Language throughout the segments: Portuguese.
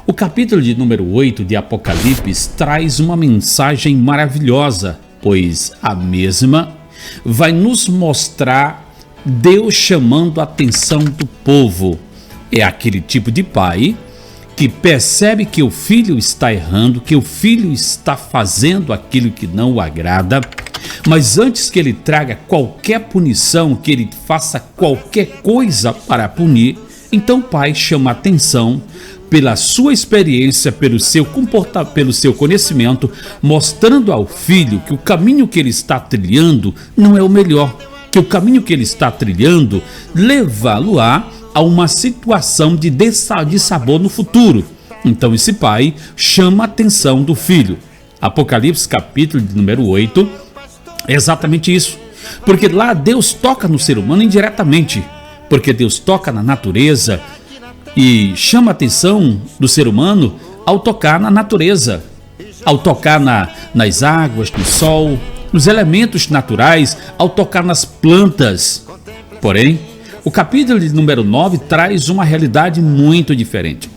O capítulo de número 8 de Apocalipse traz uma mensagem maravilhosa, pois a mesma vai nos mostrar Deus chamando a atenção do povo. É aquele tipo de pai que percebe que o filho está errando, que o filho está fazendo aquilo que não o agrada, mas antes que ele traga qualquer punição, que ele faça qualquer coisa para punir, então o pai chama a atenção pela sua experiência, pelo seu comportamento, pelo seu conhecimento, mostrando ao filho que o caminho que ele está trilhando não é o melhor, que o caminho que ele está trilhando levá-lo-á a uma situação de dissabor no futuro. Então esse pai chama a atenção do filho. Apocalipse capítulo de número 8 é exatamente isso, porque lá Deus toca no ser humano indiretamente, porque Deus toca na natureza e chama a atenção do ser humano ao tocar na natureza, ao tocar nas águas, no sol, nos elementos naturais, ao tocar nas plantas. Porém, o capítulo de número 9 traz uma realidade muito diferente.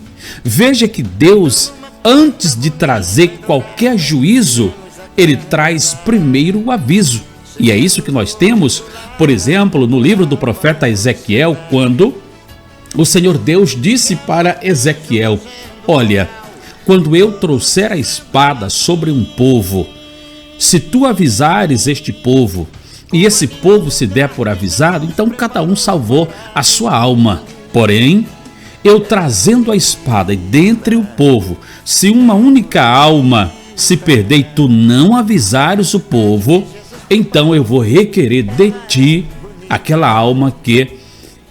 Veja que Deus, antes de trazer qualquer juízo, ele traz primeiro o aviso. E é isso que nós temos, por exemplo, no livro do profeta Ezequiel, quando o Senhor Deus disse para Ezequiel: olha, quando eu trouxer a espada sobre um povo, se tu avisares este povo, e esse povo se der por avisado, então cada um salvou a sua alma. Porém, eu trazendo a espada e dentre o povo, se uma única alma se perder e tu não avisares o povo, então eu vou requerer de ti aquela alma que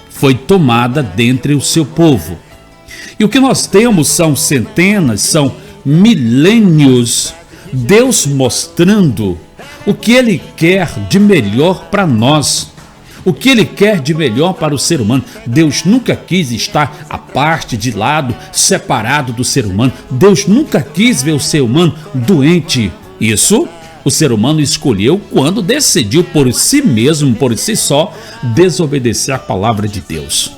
foi tomada dentre o seu povo. E o que nós temos são centenas, são milênios, Deus mostrando o que Ele quer de melhor para nós, o que Ele quer de melhor para o ser humano. Deus nunca quis estar à parte, de lado, separado do ser humano. Deus nunca quis ver o ser humano doente. Isso o ser humano escolheu quando decidiu por si mesmo, por si só, desobedecer a palavra de Deus.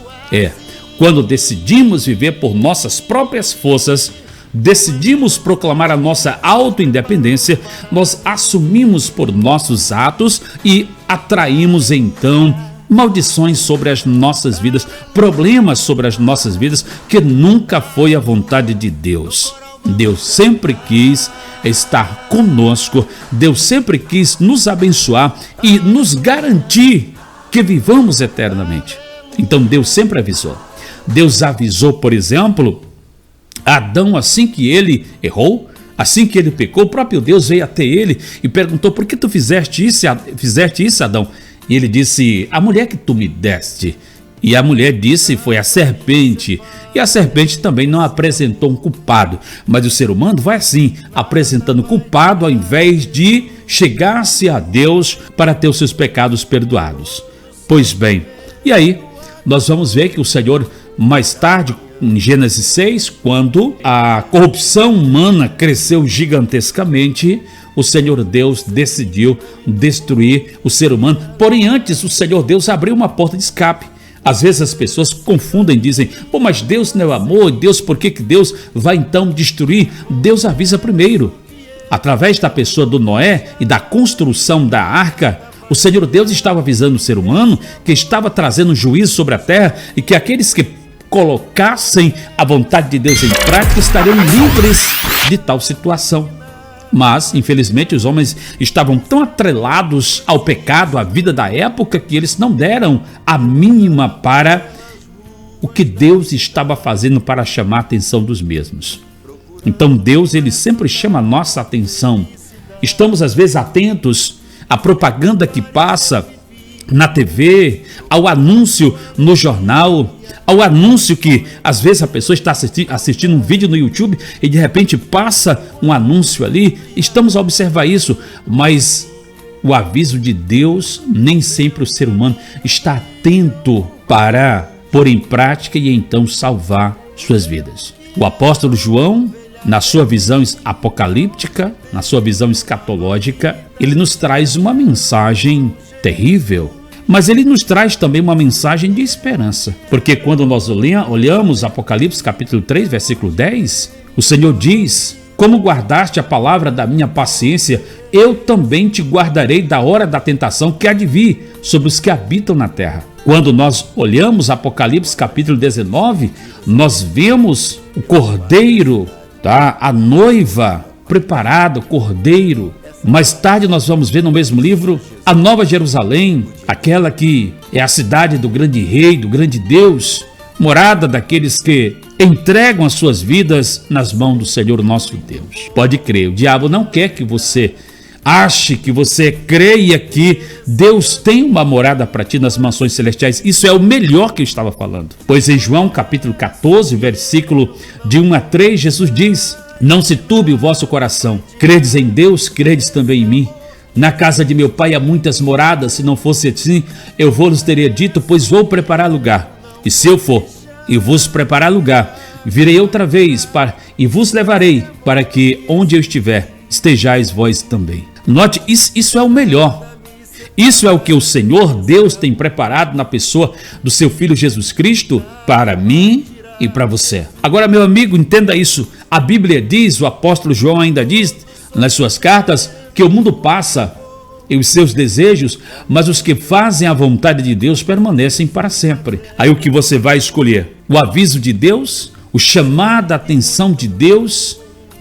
Quando decidimos viver por nossas próprias forças, decidimos proclamar a nossa autoindependência, nós assumimos por nossos atos e atraímos então maldições sobre as nossas vidas, problemas sobre as nossas vidas, que nunca foi a vontade de Deus. Deus sempre quis estar conosco, Deus sempre quis nos abençoar e nos garantir que vivamos eternamente. Então Deus sempre avisou. Deus avisou, por exemplo, Adão, assim que ele errou, assim que ele pecou, o próprio Deus veio até ele e perguntou: por que tu fizeste isso, Adão? E ele disse: a mulher que tu me deste. E a mulher disse: foi a serpente. E a serpente também não apresentou um culpado. Mas o ser humano vai assim, apresentando culpado ao invés de chegar-se a Deus para ter os seus pecados perdoados. Pois bem, e aí nós vamos ver que o Senhor, mais tarde, em Gênesis 6, quando a corrupção humana cresceu gigantescamente, o Senhor Deus decidiu destruir o ser humano. Porém, antes, o Senhor Deus abriu uma porta de escape. Às vezes as pessoas confundem, dizem: pô, mas Deus não é o amor, Deus, por que Deus vai então destruir? Deus avisa primeiro. Através da pessoa do Noé e da construção da arca, o Senhor Deus estava avisando o ser humano que estava trazendo juízo sobre a terra e que aqueles que colocassem a vontade de Deus em prática estariam livres de tal situação. Mas, infelizmente, os homens estavam tão atrelados ao pecado, à vida da época, que eles não deram a mínima para o que Deus estava fazendo para chamar a atenção dos mesmos. Então Deus, ele sempre chama a nossa atenção. Estamos às vezes atentos à propaganda que passa na TV, ao anúncio no jornal, ao anúncio que às vezes a pessoa está assistindo um vídeo no YouTube e de repente passa um anúncio ali. Estamos a observar isso, mas o aviso de Deus, nem sempre o ser humano está atento para pôr em prática e então salvar suas vidas. O apóstolo João, na sua visão apocalíptica, na sua visão escatológica, ele nos traz uma mensagem terrível. Mas ele nos traz também uma mensagem de esperança. Porque quando nós olhamos Apocalipse capítulo 3, versículo 10, o Senhor diz: como guardaste a palavra da minha paciência, eu também te guardarei da hora da tentação que há de vir sobre os que habitam na terra. Quando nós olhamos Apocalipse capítulo 19, nós vemos o cordeiro, tá? A noiva preparada, o cordeiro. Mais tarde nós vamos ver no mesmo livro a Nova Jerusalém, aquela que é a cidade do grande rei, do grande Deus, morada daqueles que entregam as suas vidas nas mãos do Senhor nosso Deus. Pode crer, o diabo não quer que você ache, que você creia que Deus tem uma morada para ti nas mansões celestiais. Isso é o melhor que eu estava falando. Pois em João capítulo 14, versículo de 1 a 3, Jesus diz: não se turbe o vosso coração, credes em Deus, credes também em mim. Na casa de meu pai há muitas moradas, se não fosse assim, eu vos teria dito, pois vou preparar lugar. E se eu for e vos preparar lugar, virei outra vez e vos levarei, para que onde eu estiver, estejais vós também. Note, isso é o melhor. Isso é o que o Senhor Deus tem preparado na pessoa do seu Filho Jesus Cristo para mim e para você. Agora, meu amigo, entenda isso. A Bíblia diz, o apóstolo João ainda diz nas suas cartas, que o mundo passa e os seus desejos, mas os que fazem a vontade de Deus permanecem para sempre. Aí o que você vai escolher? O aviso de Deus? O chamado à atenção de Deus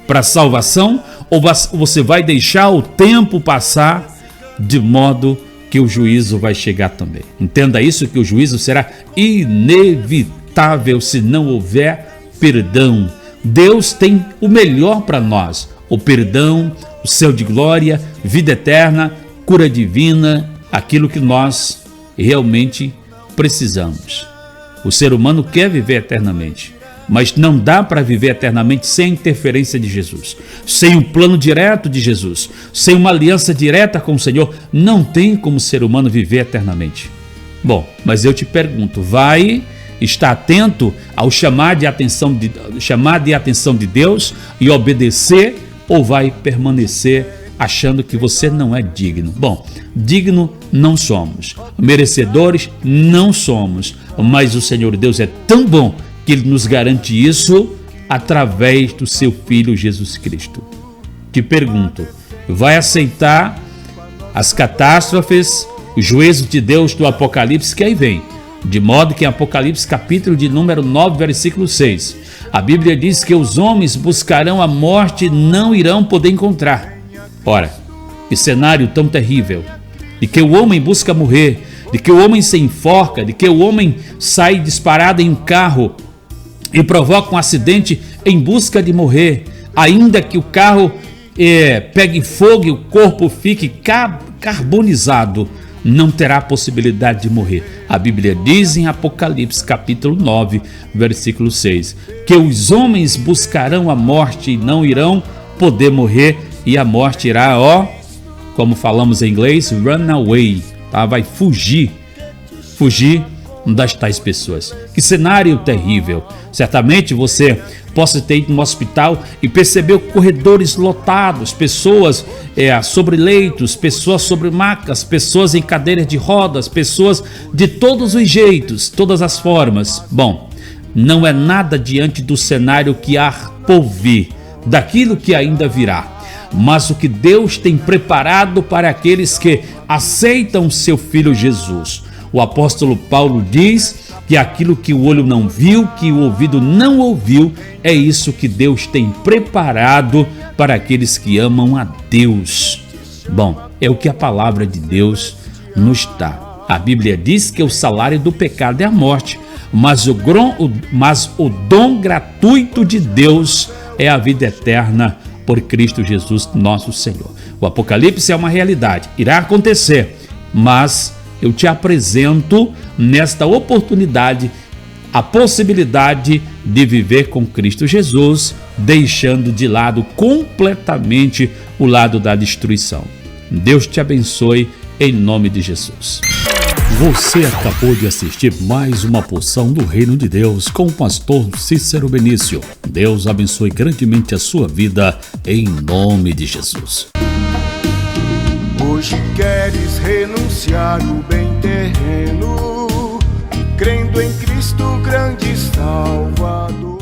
para a salvação? Ou você vai deixar o tempo passar de modo que o juízo vai chegar também? Entenda isso, que o juízo será inevitável se não houver perdão. Deus tem o melhor para nós: o perdão, o céu de glória, vida eterna, cura divina, aquilo que nós realmente precisamos. O ser humano quer viver eternamente, mas não dá para viver eternamente sem a interferência de Jesus, sem um plano direto de Jesus, sem uma aliança direta com o Senhor. Não tem como o ser humano viver eternamente. Bom, mas eu te pergunto, vai estar atento ao chamado de atenção de Deus e obedecer, ou vai permanecer achando que você não é digno? Bom, digno não somos, merecedores não somos, mas o Senhor Deus é tão bom que Ele nos garante isso através do seu Filho Jesus Cristo. Te pergunto, vai aceitar as catástrofes, o juízo de Deus do Apocalipse que aí vem? De modo que em Apocalipse capítulo de número 9, versículo 6, a Bíblia diz que os homens buscarão a morte e não irão poder encontrar. Ora, que cenário tão terrível, de que o homem busca morrer, de que o homem se enforca, de que o homem sai disparado em um carro e provoca um acidente em busca de morrer, ainda que o carro pegue fogo e o corpo fique carbonizado, não terá possibilidade de morrer. A Bíblia diz em Apocalipse capítulo 9, versículo 6, que os homens buscarão a morte e não irão poder morrer, e a morte irá, como falamos em inglês, run away, tá? Vai fugir das tais pessoas. Que cenário terrível. Certamente você possa ter ido no hospital e percebeu corredores lotados, pessoas sobre leitos, pessoas sobre macas, pessoas em cadeiras de rodas, pessoas de todos os jeitos, todas as formas. Bom, não é nada diante do cenário que há por vir, daquilo que ainda virá, mas o que Deus tem preparado para aqueles que aceitam seu Filho Jesus. O apóstolo Paulo diz que aquilo que o olho não viu, que o ouvido não ouviu, é isso que Deus tem preparado para aqueles que amam a Deus. Bom, é o que a palavra de Deus nos dá. A Bíblia diz que o salário do pecado é a morte, mas o dom gratuito de Deus é a vida eterna por Cristo Jesus, nosso Senhor. O Apocalipse é uma realidade, irá acontecer, mas eu te apresento nesta oportunidade a possibilidade de viver com Cristo Jesus, deixando de lado completamente o lado da destruição. Deus te abençoe em nome de Jesus. Você acabou de assistir mais uma porção do Reino de Deus com o pastor Cícero Benício. Deus abençoe grandemente a sua vida em nome de Jesus. Hoje queres renunciar o bem terreno, crendo em Cristo grande Salvador.